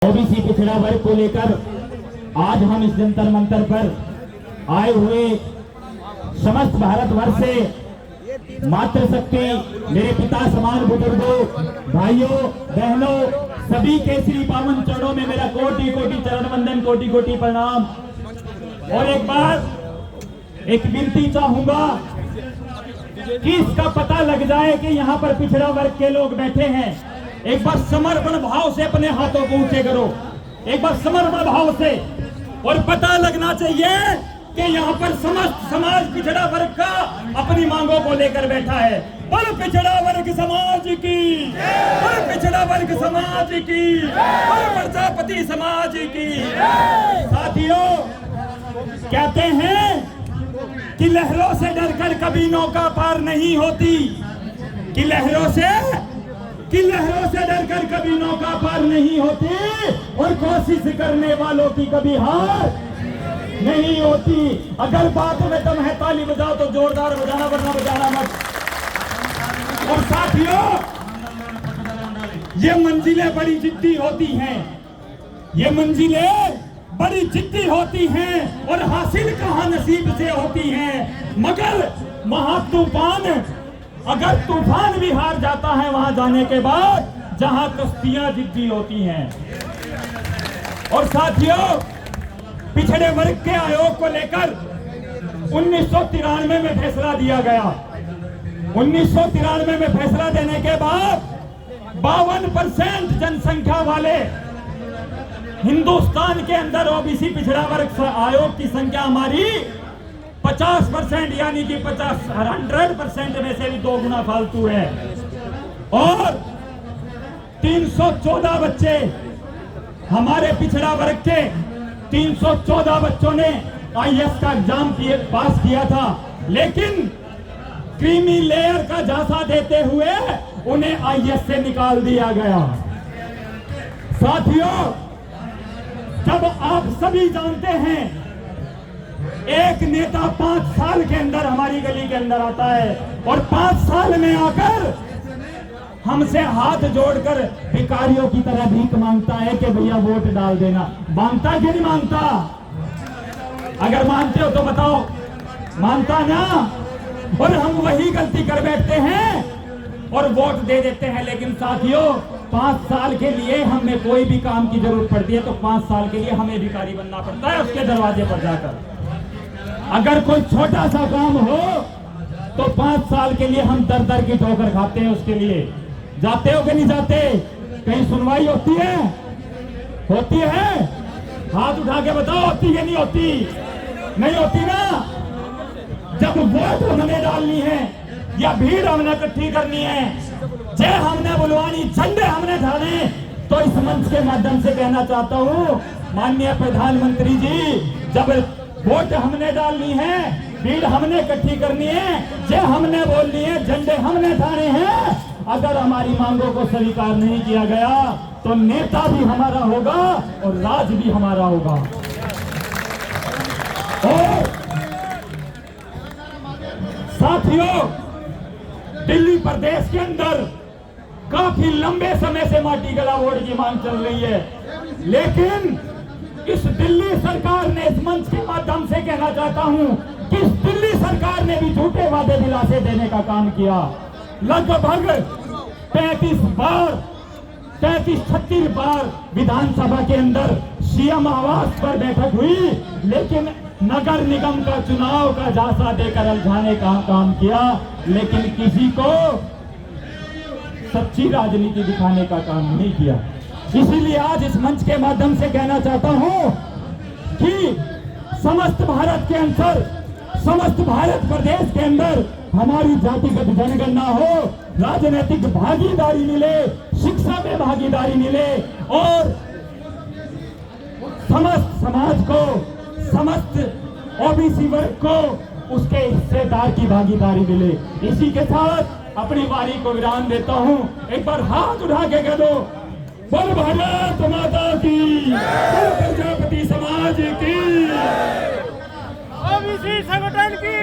OBC पिछड़ा वर्ग को लेकर आज हम इस जंतर मंतर पर आए हुए समस्त भारतवर्ष से मातृशक्ति मेरे पिता समान बुजुर्गों, भाइयों, बहनों, सभी के श्री पावन चरणों में मेरा कोटि कोटि चरण वंदन, कोटि कोटि प्रणाम। और एक बार एक विनती चाहूंगा कि इसका पता लग जाए कि यहाँ पर पिछड़ा वर्ग के लोग बैठे हैं। एक बार समर्पण भाव से अपने हाथों को ऊंचे करो, एक बार समर्पण भाव से, और पता लगना चाहिए कि यहाँ पर समस्त समाज पिछड़ा वर्ग का अपनी मांगों को लेकर बैठा है। पर पिछड़ा वर्ग समाज की, पर पिछड़ा वर्ग समाज की, पर प्रजापति समाज की। साथियों, कहते हैं कि लहरों से डरकर कभी नौका पार नहीं होती, कि लहरों से डरकर कभी नौका पार नहीं होती, और कोशिश करने वालों की कभी हार नहीं होती। अगर बात में दम है ताली बजाओ तो जोरदार बजाना, वरना बजाना मत। और साथियों, ये मंजिलें बड़ी जिद्दी होती हैं, ये मंजिलें बड़ी जिद्दी होती हैं, और हासिल कहां नसीब से होती हैं। मगर महातूफान, अगर तूफान भी हार जाता है वहां जाने के बाद जहां कश्तियां जिद्दी होती हैं। और साथियों, पिछड़े वर्ग के आयोग को लेकर 1993 में फैसला दिया गया। 1993 में फैसला देने के बाद 52% जनसंख्या वाले हिंदुस्तान के अंदर ओबीसी पिछड़ा वर्ग आयोग की संख्या हमारी 50%, यानी कि 100% में से भी 2 गुना फालतू है। और 314 बच्चे हमारे पिछड़ा वर्ग के 314 बच्चों ने आईएएस का एग्जाम पास किया था, लेकिन क्रीमी लेयर का झांसा देते हुए उन्हें आईएएस से निकाल दिया गया। साथियों, जब आप सभी जानते हैं एक नेता 5 साल के अंदर हमारी गली के अंदर आता है और 5 साल में आकर हमसे हाथ जोड़कर भिखारियों की तरह भीख मांगता है कि भैया वोट डाल देना। मांगता कि नहीं मांगता? अगर मानते हो तो बताओ, मानता ना? और हम वही गलती कर बैठते हैं और वोट दे देते हैं। लेकिन साथियों, 5 साल के लिए हमें कोई भी काम की जरूरत पड़ती है तो 5 साल के लिए हमें भिखारी बनना पड़ता है उसके दरवाजे पर जाकर। अगर कोई छोटा सा काम हो तो 5 साल के लिए हम दर दर की ठोकर खाते हैं। उसके लिए जाते हो कि नहीं जाते? कहीं सुनवाई होती है? होती है? हाथ उठा के बताओ, होती है नहीं होती? नहीं होती ना। जब वोट हमने डालनी है या भीड़ हमने इकट्ठी करनी है, जय हमने बुलवानी, झंडे हमने ढाने, तो इस मंच के माध्यम से कहना चाहता हूँ माननीय प्रधानमंत्री जी, जब वोट हमने डालनी है, भीड़ हमने इकट्ठी करनी है, जय हमने बोलनी है, झंडे हमने ढाने हैं, अगर हमारी मांगों को स्वीकार नहीं किया गया तो नेता भी हमारा होगा और राज भी हमारा होगा। और साथियों, दिल्ली प्रदेश के अंदर काफी लंबे समय से माटी गला वोट की मांग चल रही है, लेकिन इस दिल्ली सरकार ने, इस मंच के माध्यम से कहना चाहता हूं कि इस दिल्ली सरकार ने भी झूठे वादे दिलासे देने का काम किया। लगभग 36 बार विधानसभा के अंदर सीएम आवास पर बैठक हुई, लेकिन नगर निगम का चुनाव का झांसा देकर उलझाने का काम किया, लेकिन किसी को सच्ची राजनीति दिखाने का काम नहीं किया। इसीलिए आज इस मंच के माध्यम से कहना चाहता हूं कि समस्त भारत के अंदर, समस्त भारत प्रदेश के अंदर हमारी जातिगत जनगणना हो, राजनीतिक भागीदारी मिले, शिक्षा में भागीदारी मिले, और समस्त समाज को, समस्त ओबीसी वर्ग को उसके हिस्सेदार की भागीदारी मिले। इसी के साथ अपनी वारी को विराम देता हूं। एक बार हाथ उठा के कह दो, बोल भारत माता की, प्रजापति समाज की, ओबीसी संगठन की।